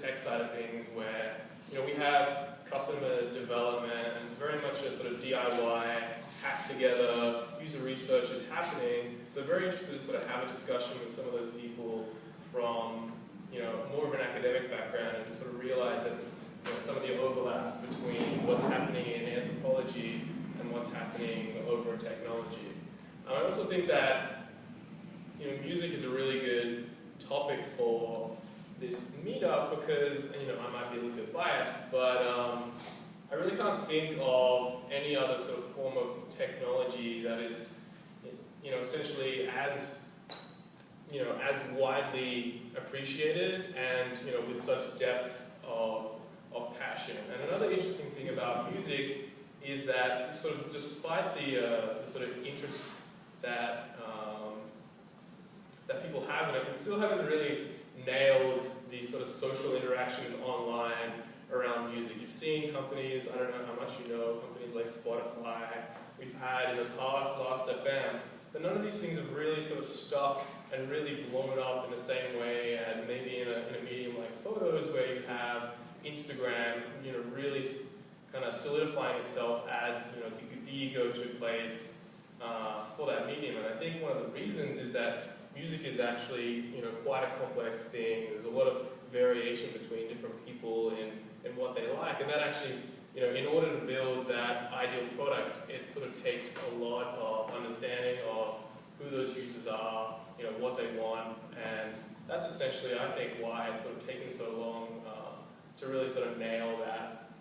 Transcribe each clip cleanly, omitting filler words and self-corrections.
tech side of things where, we have customer development, and it's very much a sort of DIY, hack together, user research is happening. So very interested to sort of have a discussion with some of those people from, more of an academic background and sort of realize that, some of the overlaps between what's happening in anthropology and what's happening over in technology. I also think that, music is a really good topic for this meetup because, I might be a little bit biased, but I really can't think of any other sort of form of technology that is, essentially as widely appreciated and, with such depth of passion. And another interesting thing about music is that sort of despite the sort of interest that that people have in it, we still haven't really nailed the sort of social interactions online around music. You've seen companies, I don't know how much you know, companies like Spotify, we've had in the past Last.fm, but none of these things have really sort of stuck and really blown up in the same way as maybe in a medium like photos, where you have Instagram, really kind of solidifying itself as, the go-to place for that medium. And I think one of the reasons is that music is actually, quite a complex thing. There's a lot of variation between different people in what they like, and that actually, in order to build that ideal product, it sort of takes a lot of understanding of who those users are, what they want, and that's essentially, I think, why it's sort of taken so long to really sort of nail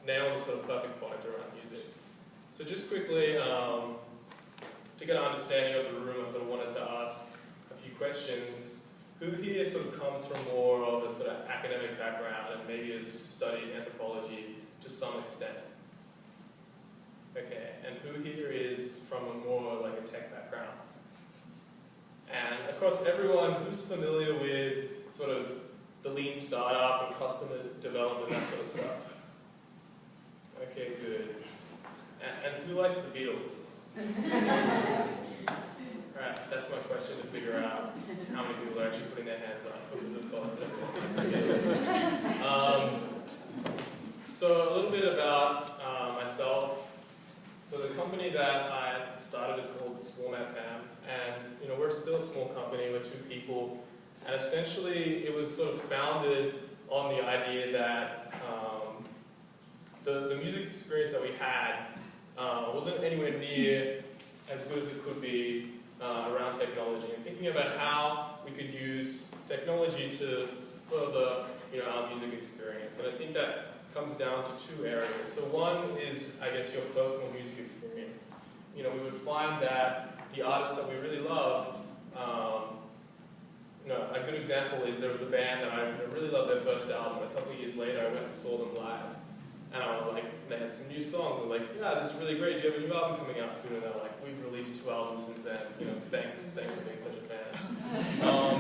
the sort of perfect product around music. So just quickly, to get an understanding of the room, I sort of wanted to ask a few questions. Who here sort of comes from more of a sort of academic background and maybe has studied anthropology to some extent? Okay, and who here is from a more like a tech background? And across everyone, who's familiar with sort of the lean startup and customer development, that sort of stuff? Okay, good. And who likes the Beatles? Alright, that's my question to figure out how many people are actually putting their hands up, because of course everyone likes the Beatles. So a little bit about myself. So the company that I started is called Swarm FM, and we're still a small company, we're 2 people, and essentially it was sort of founded on the idea that the music experience that we had wasn't anywhere near as good as it could be around technology, and thinking about how we could use technology to further our music experience. And I think that comes down to 2 areas. So one is, I guess, your personal music experience. We would find that the artists that we really loved, a good example is there was a band that I really loved their first album. A couple of years later, I went and saw them live. And I was like, they had some new songs. I was like, yeah, this is really great. Do you have a new album coming out soon? And they're like, we've released 2 albums since then. Thanks for being such a fan.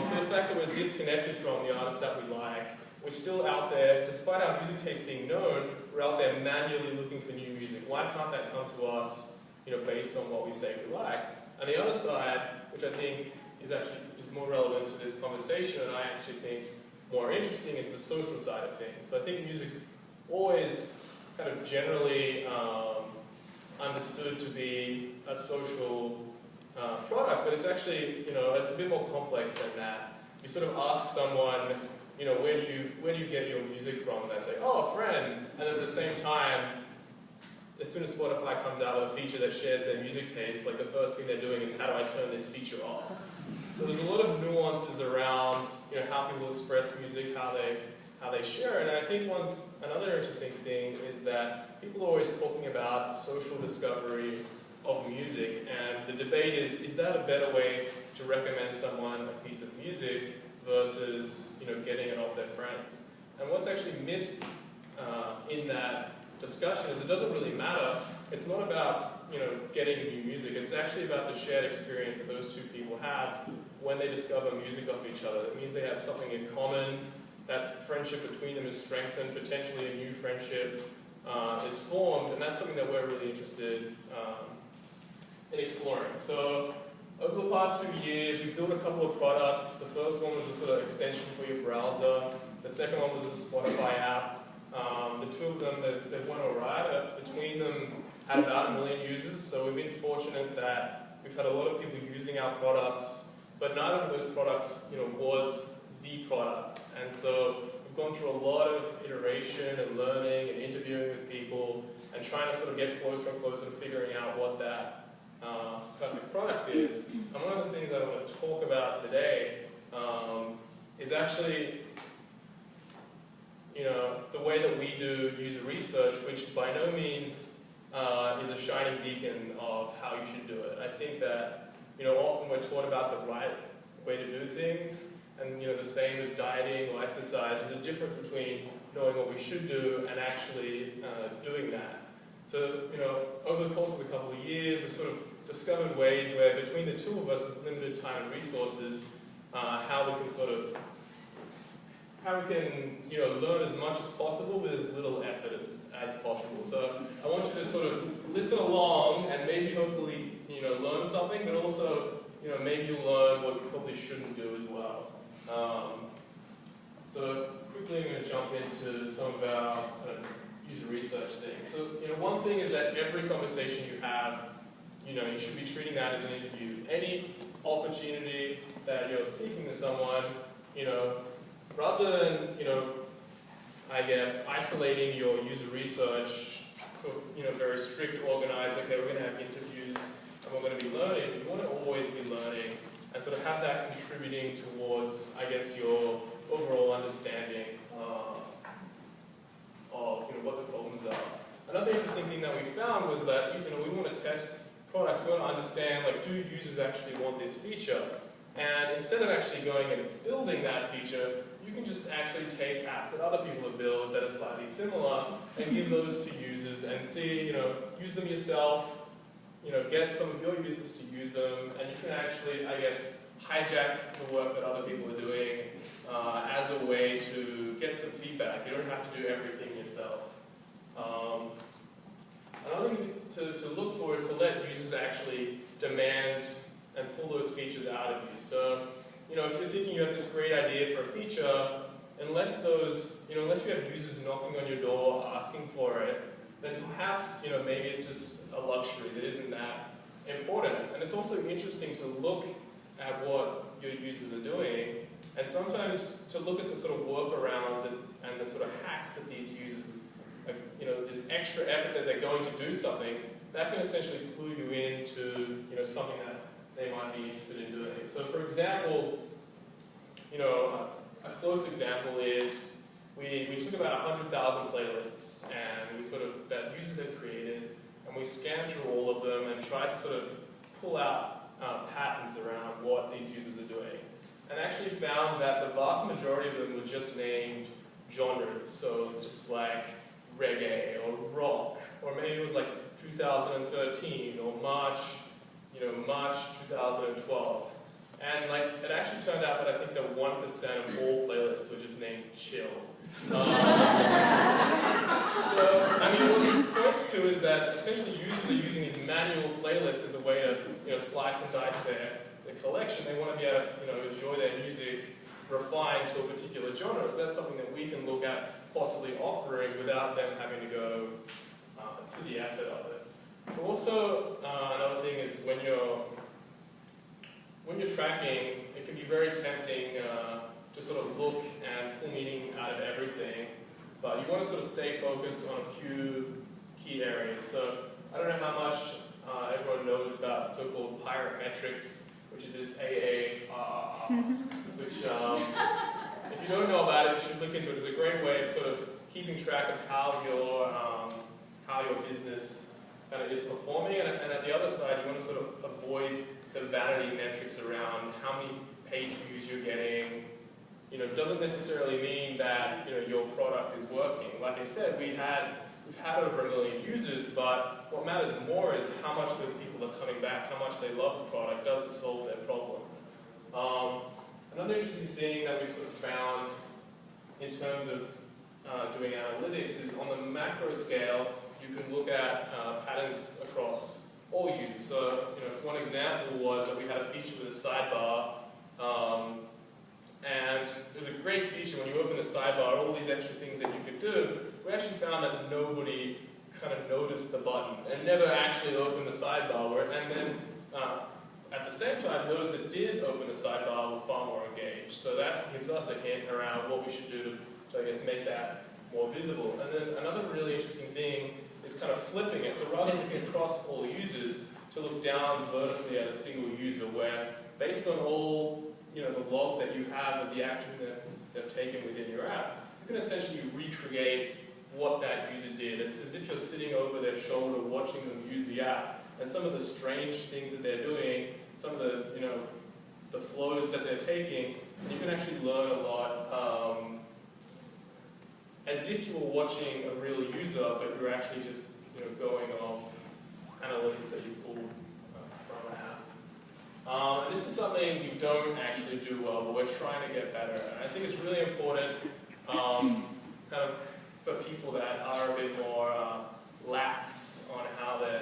So the fact that we're disconnected from the artists that we like, we're still out there, despite our music taste being known, we're out there manually looking for new music. Why can't that come to us, based on what we say we like? And the other side, which I think is more relevant to this conversation, and I actually think more interesting, is the social side of things. So I think music's always kind of generally understood to be a social product, but it's actually, it's a bit more complex than that. You sort of ask someone, where do you get your music from? And they say, oh, a friend. And then at the same time, as soon as Spotify comes out with a feature that shares their music taste, like the first thing they're doing is, how do I turn this feature off? So there's a lot of nuances around, how people express music, how they share it. And I think another interesting thing is that people are always talking about social discovery of music, and the debate is that a better way to recommend someone a piece of music versus getting it off their friends? And what's actually missed in that discussion is it doesn't really matter. It's not about getting new music. It's actually about the shared experience that those 2 people have when they discover music of each other. That means they have something in common. That friendship between them is strengthened. Potentially a new friendship is formed, and that's something that we're really interested in exploring. So over the past 2 years, we built a couple of products. The first one was a sort of extension for your browser. The second one was a Spotify app. The two of them, they've went all right. Between them, had about 1 million users. So we've been fortunate that we've had a lot of people using our products, but neither of those products, was the product. And so we've gone through a lot of iteration and learning and interviewing with people and trying to sort of get closer and closer to figuring out what that perfect product is. And one of the things I want to talk about today is actually, the way that we do user research, which by no means is a shining beacon of how you should do it. I think that, often we're taught about the right way to do things, and the same as dieting or exercise. There's a difference between knowing what we should do and actually doing that. So, over the course of a couple of years, we've sort of discovered ways where between the two of us with limited time and resources, how we can learn as much as possible with as little effort as possible. So I want you to sort of listen along and maybe hopefully learn something, but also maybe you'll learn what you probably shouldn't do as well. So quickly I'm going to jump into some of our user research things. So one thing is that every conversation you have, you should be treating that as an interview. Any opportunity that you're speaking to someone, rather than, I guess, isolating your user research to, very strict, organized, okay, we're going to have interviews and we're going to be learning, you want to always be learning and sort of have that contributing towards, I guess, your overall understanding of, what the problems are. Another interesting thing that we found was that, we want to test products, we want to understand, do users actually want this feature? And instead of actually going and building that feature, you can just actually take apps that other people have built that are slightly similar and give those to users and see, use them yourself, get some of your users to use them, and you can actually, I guess, hijack the work that other people are doing as a way to get some feedback. You don't have to do everything yourself. Another thing to look for is to let users actually demand and pull those features out of you. So, if you're thinking you have this great idea for a feature, unless you have users knocking on your door asking for it, then perhaps, maybe it's just a luxury that isn't that important. And it's also interesting to look at what your users are doing, and sometimes to look at the sort of workarounds and the sort of hacks that these users, this extra effort that they're going to do something, that can essentially clue you into, something that they might be interested in doing. So for example, a close example is we took about 100,000 playlists and that users had created, and we scanned through all of them and tried to sort of pull out patterns around what these users are doing. And actually found that the vast majority of them were just named genres. So it's just like reggae or rock, or maybe it was like 2013 or March 2012. And it actually turned out that I think that 1% of all playlists were just named chill. So, what this points to is that essentially users are using these manual playlists as a way to, slice and dice their collection. They want to be able to, enjoy their music refined to a particular genre. So that's something that we can look at possibly offering without them having to go to the effort of it. So also, another thing is when you're tracking, it can be very tempting to sort of look and pull meaning out of everything, but you want to sort of stay focused on a few key areas. So I don't know how much everyone knows about so-called pyrometrics, which is this AAR, which if you don't know about it, you should look into it. It's a great way of sort of keeping track of how your business kind of is performing, and at the other side, you want to sort of avoid the vanity metrics around how many page views you're getting. Doesn't necessarily mean that your product is working. Like I said, we've had over 1 million users, but what matters more is how much those people are coming back, how much they love the product, does it solve their problems. Another interesting thing that we've sort of found in terms of doing analytics is on the macro scale, you can look at patterns across all users. So, one example was that we had a feature with a sidebar, and it was a great feature. When you open the sidebar, all these extra things that you could do, we actually found that nobody kind of noticed the button and never actually opened the sidebar. And then at the same time, those that did open the sidebar were far more engaged. So that gives us a hint around what we should do to I guess, make that more visible. And then another really interesting thing is kind of flipping it. So rather than looking across all users, to look down vertically at a single user, where based on all the log that you have of the action that they've taken within your app, you can essentially recreate what that user did. It's as if you're sitting over their shoulder watching them use the app, and some of the strange things that they're doing, some of the the flows that they're taking, and you can actually learn a lot as if you were watching a real user, but you're actually just going off analytics that you pulled from an app. And this is something you don't actually do well, but we're trying to get better. And I think it's really important kind of for people that are a bit more lax on how they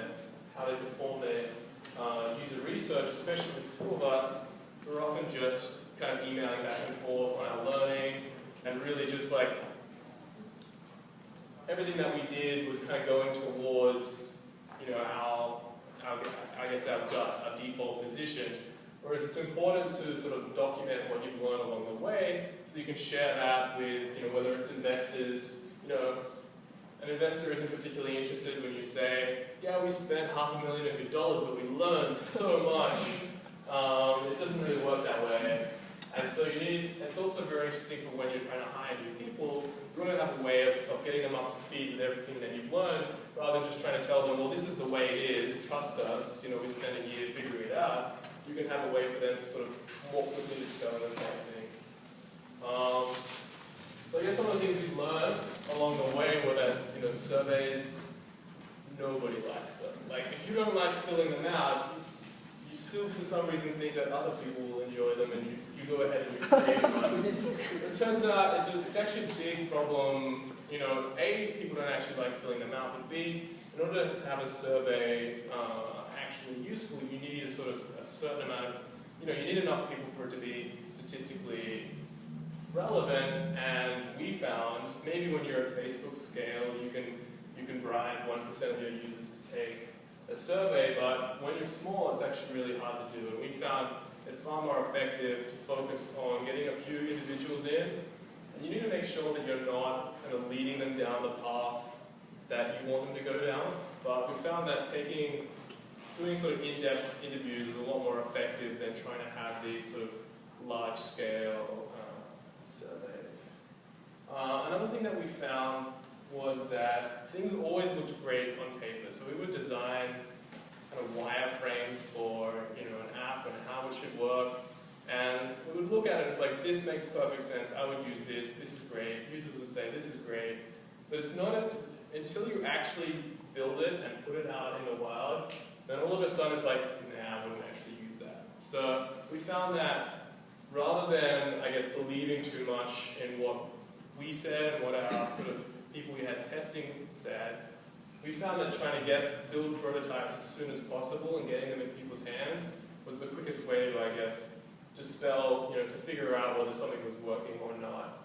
perform their user research, especially with the two of us. We're often just kind of emailing back and forth on our learning, and really just like everything that we did was kind of going towards our default position. Whereas it's important to sort of document what you've learned along the way, so you can share that with whether it's investors. An investor isn't particularly interested when you say, yeah, we spent $500,000 of your dollars, but we learned so much. It doesn't really work that way. And so it's also very interesting for when you're trying to hire new people. You want to have a way of getting them up to speed with everything that you've learned, rather than just trying to tell them, well, this is the way it is, trust us, we spent a year figuring it out. You can have a way for them to sort of more quickly discover the same things. So I guess some of the things we've learned along the way were that, surveys, nobody likes them. Like, if you don't like filling them out, you still for some reason think that other people will enjoy them, and you go ahead and you create one. It turns out it's actually a big problem. A, people don't actually like filling them out, but B, in order to have a survey actually useful, you need a certain amount of, you need enough people for it to be statistically relevant. And we found maybe when you're at Facebook scale, you can bribe 1% of your users to take a survey, but when you're small, it's actually really hard to do. And we found it far more effective to focus on getting a few individuals in, and you need to make sure that you're not kind of leading them down the path that you want them to go down. But we found that doing sort of in-depth interviews is a lot more effective than trying to have these sort of large-scale surveys. Another thing that we found was that things always looked great on paper. So we would design kind of wireframes for an app and how it should work, and we would look at it and it's like, this makes perfect sense, I would use this is great, users would say this is great, but it's not until you actually build it and put it out in the wild, then all of a sudden it's like, nah, I wouldn't actually use that. So we found that rather than, I guess, believing too much in what we said and what our sort of people we had testing said, we found that trying to build prototypes as soon as possible and getting them in people's hands was the quickest way to, I guess, dispel, to figure out whether something was working or not.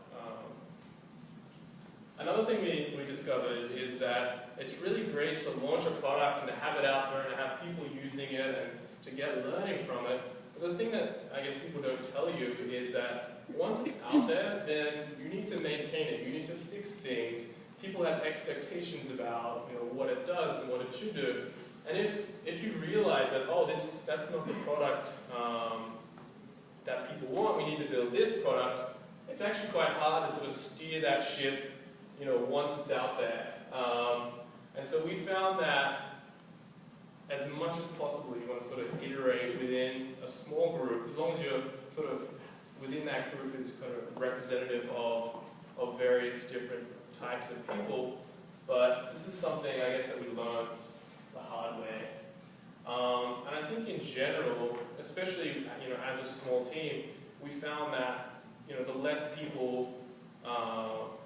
Another thing we discovered is that it's really great to launch a product and to have it out there and to have people using it and to get learning from it. But the thing that I guess people don't tell you is that once it's out there, then you need to maintain it. You need to fix things. People have expectations about what it does and what it should do. And if you realize that, oh, that's not the product that people want, we need to build this product, it's actually quite hard to sort of steer that ship once it's out there. And so we found that as much as possible, you want to sort of iterate within a small group, as long as you're sort of within that group is kind of representative of various different types of people. But this is something, I guess, that we learned the hard way. And I think in general, especially as a small team, we found that the less people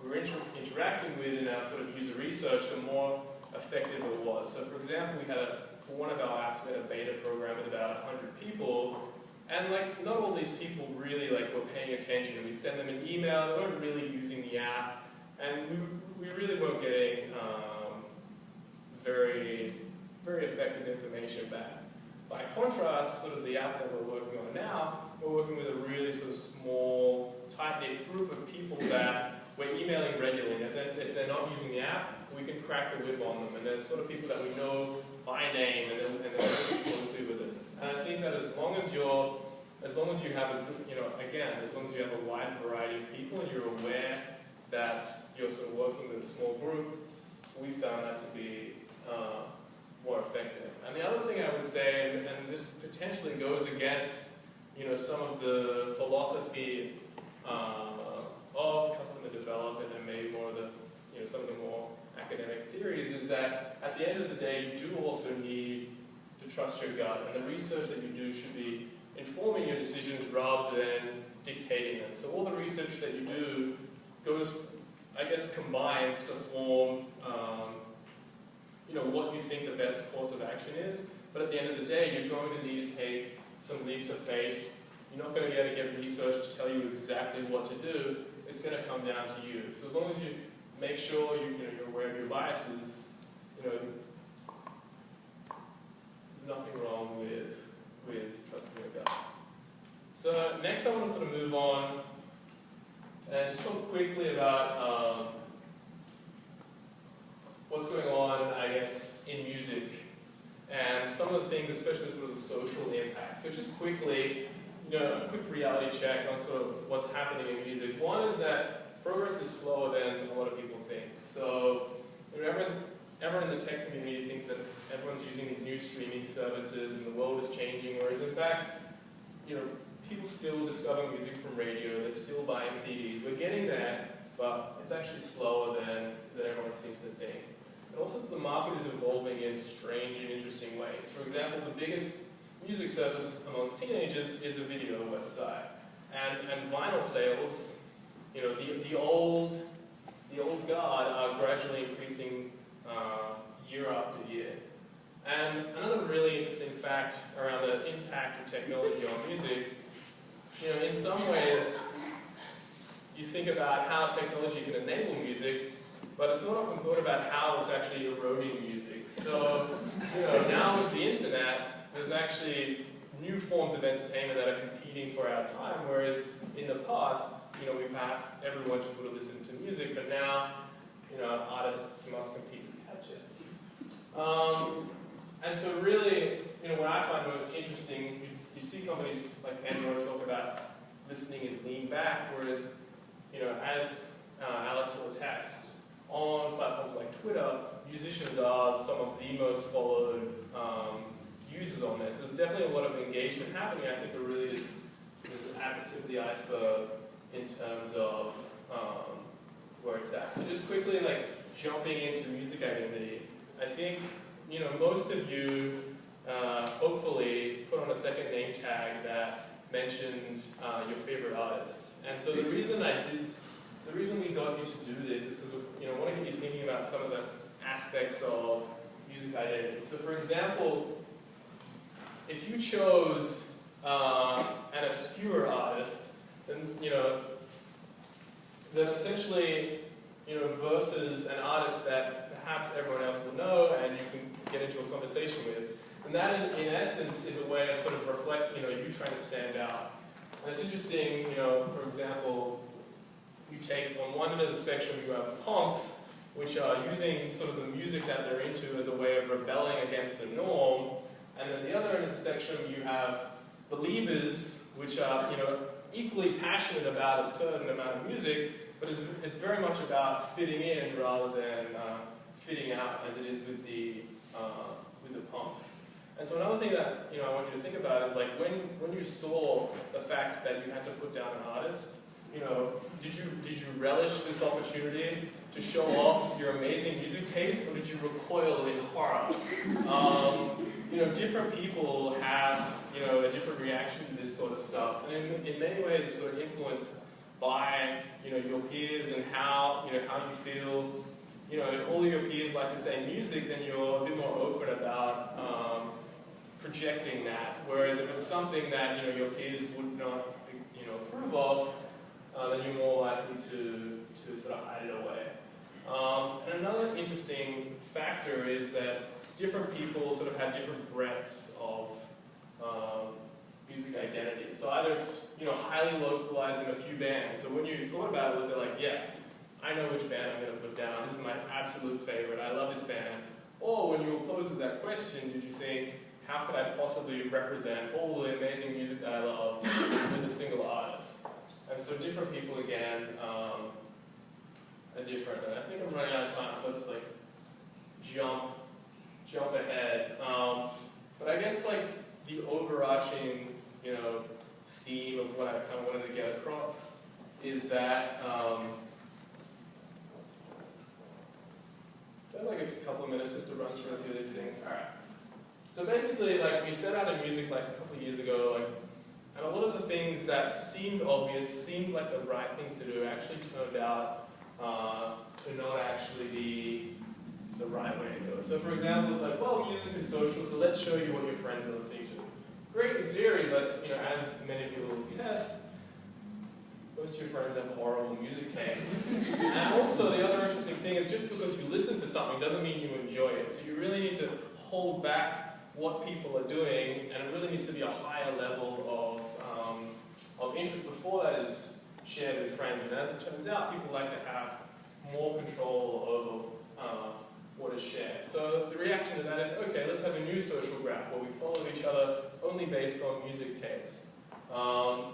we were interacting with in our sort of user research, the more effective it was. So for example, we had for one of our apps, we had a beta program with about 100 people, and like not all these people really like were paying attention. We'd send them an email, they weren't really using the app, and we really weren't getting very effective information back. By contrast, sort of the app that we're working on now, we're working with a really sort of small, tight-knit group of people that we're emailing regularly. If they're not using the app, we can crack the whip on them. And they're sort of people that we know by name, and they're working closely with us. And I think that as long as you have a wide variety of people and you're aware that you're sort of working with a small group, we found that to be more effective. And the other thing I would say, and this potentially goes against some of the philosophy of customer development and maybe more of the some of the more academic theories, is that at the end of the day you do also need to trust your gut, and the research that you do should be informing your decisions rather than dictating them. So all the research that you do combines to form what you think the best course of action is, but at the end of the day, you're going to need to take some leaps of faith. You're not going to be able to get research to tell you exactly what to do. It's going to come down to you. So as long as you make sure you're aware of your biases, there's nothing wrong with trusting your gut. So next I want to sort of move on and just talk quickly about what's going on, I guess, in music, and some of the things, especially sort of the social impact. So just quickly, a quick reality check on sort of what's happening in music. One is that progress is slower than a lot of people think. So everyone in the tech community thinks that everyone's using these new streaming services and the world is changing, whereas in fact, people still discover music from radio, they're still buying CDs. We're getting there, but it's actually slower than everyone seems to think. And also the market is evolving in strange and interesting ways. For example, the biggest music service amongst teenagers is a video website. And vinyl sales, the old guard are gradually increasing year after year. And another really interesting fact around the impact of technology on music, in some ways, you think about how technology can enable music, but it's not often thought about how it's actually eroding music. So, now with the internet, there's actually new forms of entertainment that are competing for our time, whereas in the past, everyone just would have listened to music, but now, artists must compete with gadgets. And so really, what I find most interesting, you see companies like Pandora talk about listening is lean back, whereas, as Alex will attest, on platforms like Twitter, musicians are some of the most followed users on this. There's definitely a lot of engagement happening. I think it really is at the tip of the iceberg in terms of where it's at. So just quickly, jumping into music identity, I think, most of you hopefully put on a second name tag that mentioned your favorite artist. And so the reason we got you to do this is because I want to get you thinking about some of the aspects of music identity. So for example, if you chose an obscure artist, then then essentially versus an artist that perhaps everyone else will know and you can get into a conversation with. And that in essence is a way to sort of reflect you trying to stand out. And it's interesting, for example, you take on one end of the spectrum you have punks, which are using sort of the music that they're into as a way of rebelling against the norm. And then the other end of the spectrum you have believers, which are equally passionate about a certain amount of music, but it's very much about fitting in rather than fitting out, as it is with the punk. And so another thing that I want you to think about is when you saw the fact that you had to put down an artist, did you relish this opportunity to show off your amazing music taste, or did you recoil in horror? Different people have a different reaction to this sort of stuff, and in many ways it's sort of influenced by your peers and how you feel you know, if all of your peers like the same music, then you're a bit more open about projecting that. Whereas if it's something that, you know, your peers would not, you know, approve of, then you're more likely to sort of hide it away. And another interesting factor is that different people sort of have different breadths of music identity. So either it's, you know, highly localized in a few bands. So when you thought about it, was it like, yes, I know which band I'm going to put down. This is my absolute favorite. I love this band. Or when you were posed with that question, did you think, how could I possibly represent all the amazing music that I love with a single artist? And so different people, again, are different. And I think I'm running out of time, so let's like jump ahead. But I guess like the overarching, you know, theme of what I kind of wanted to get across is that I have like a couple of minutes just to run through a few of these things. All right. So basically, like we set out in music like a couple of years ago, like, and a lot of the things that seemed obvious, seemed like the right things to do, actually turned out to not actually be the right way to go. So for example, it's like, well, music is social, so let's show you what your friends are listening to. Great in theory, but you know, as many people test, most of your friends have horrible music tastes. And also, the other interesting thing is just because you listen to something doesn't mean you enjoy it. So you really need to hold back what people are doing, and it really needs to be a higher level of interest before that is shared with friends. And as it turns out, people like to have more control over what is shared. So the reaction to that is, okay, let's have a new social graph where we follow each other only based on music taste.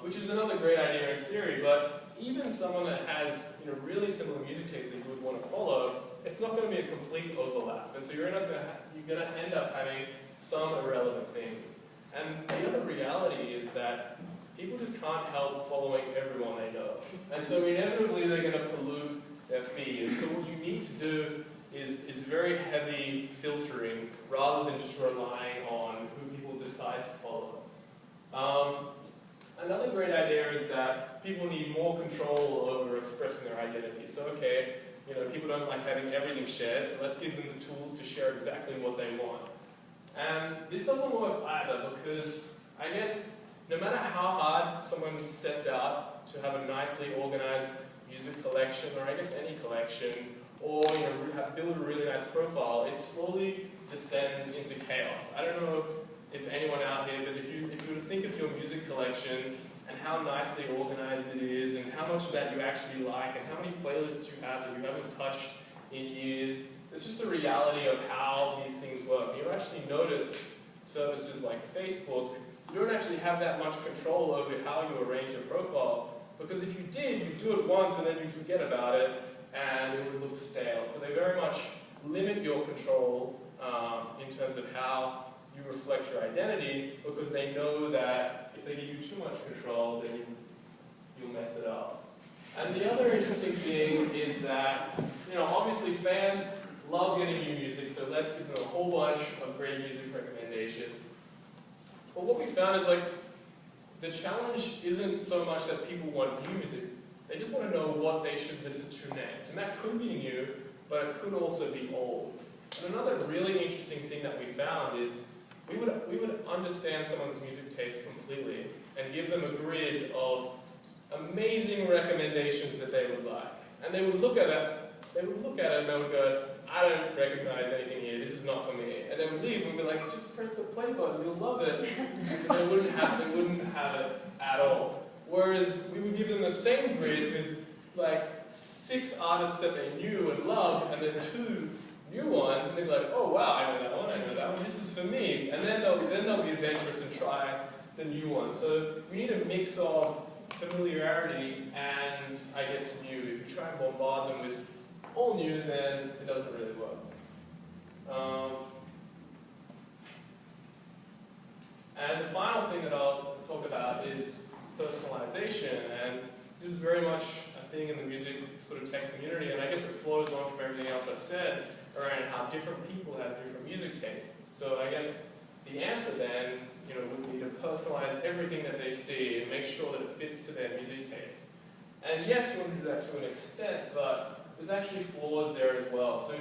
Which is another great idea in theory, but even someone that has, you know, really similar music tastes that you would want to follow, it's not going to be a complete overlap. And so you're going to end up having some irrelevant things. And the other reality is that people just can't help following everyone they know. And so inevitably they're going to pollute their feed. And so what you need to do is very heavy filtering rather than just relying on who people decide to follow. Another great idea is that people need more control over expressing their identity. So, okay, you know, people don't like having everything shared, so let's give them the tools to share exactly what they want. And this doesn't work either because I guess no matter how hard someone sets out to have a nicely organized music collection, or I guess any collection, or you know, build a really nice profile, it slowly descends into chaos. I don't know if anyone out here, but if you were to think of your music collection and how nicely organized it is and how much of that you actually like and how many playlists you have that you haven't touched in years, it's just a reality of how these things work. You actually notice services like Facebook, you don't actually have that much control over how you arrange your profile, because if you did, you'd do it once and then you'd forget about it and it would look stale. So they very much limit your control in terms of how you reflect your identity, because they know that if they give you too much control, then you'll mess it up. And the other interesting thing is that, you know, obviously fans love getting new music, so let's give them a whole bunch of great music recommendations. But what we found is like, the challenge isn't so much that people want new music, they just want to know what they should listen to next. And that could be new, but it could also be old. And another really interesting thing that we found is we would understand someone's music taste completely and give them a grid of amazing recommendations that they would like. And they would look at it, and they would go, I don't recognize anything here, this is not for me. And then we'd leave and we'd be like, just press the play button, you'll love it. And they wouldn't have it at all. Whereas we would give them the same grid with like 6 artists that they knew and loved, and then 2 new ones, and they'd be like, oh wow, I know that one, this is for me. And then they'll be adventurous and try the new one. So we need a mix of familiarity and, I guess, new. If you try and bombard them with all new, then it doesn't really work. And the final thing that I'll talk about is personalization. And this is very much a thing in the music sort of tech community, and I guess it flows on from everything else I've said around how different people have different music tastes. So I guess the answer then, you know, would be to personalize everything that they see and make sure that it fits to their music taste. And yes, you want to do that to an extent, but there's actually flaws there as well. So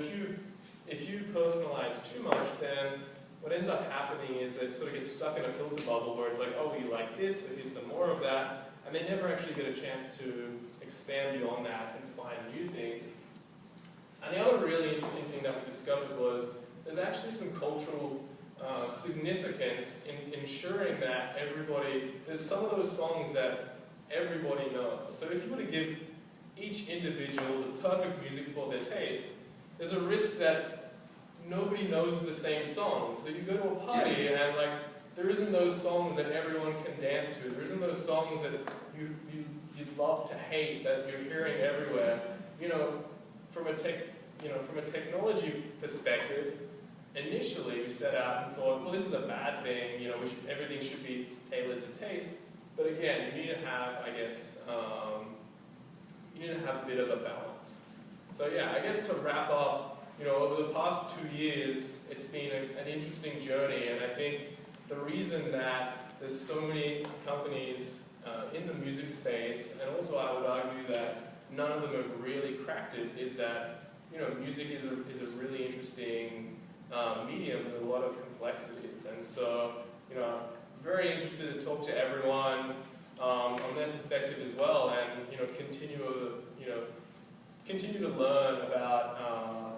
if you personalize too much, then what ends up happening is they sort of get stuck in a filter bubble where it's like, oh, you like this, so here's some more of that, and they never actually get a chance to expand beyond that and find new things. And the other really interesting thing that we discovered was there's actually some cultural significance in ensuring that there's some of those songs that everybody knows. So if you were to give each individual the perfect music for their taste, there's a risk that nobody knows the same songs. So you go to a party and like there isn't those songs that everyone can dance to. There isn't those songs that you'd love to hate that you're hearing everywhere. From a technology perspective, initially we set out and thought, well, this is a bad thing. Everything should be tailored to taste. But again, you need to have, I guess, you need to have a bit of a balance. So yeah, I guess to wrap up, over the past 2 years, it's been an interesting journey, and I think the reason that there's so many companies in the music space, and also I would argue that none of them have really cracked it, is that music is a really interesting medium with a lot of complexities, and so very interested to talk to everyone on their perspective as well, and continue to learn about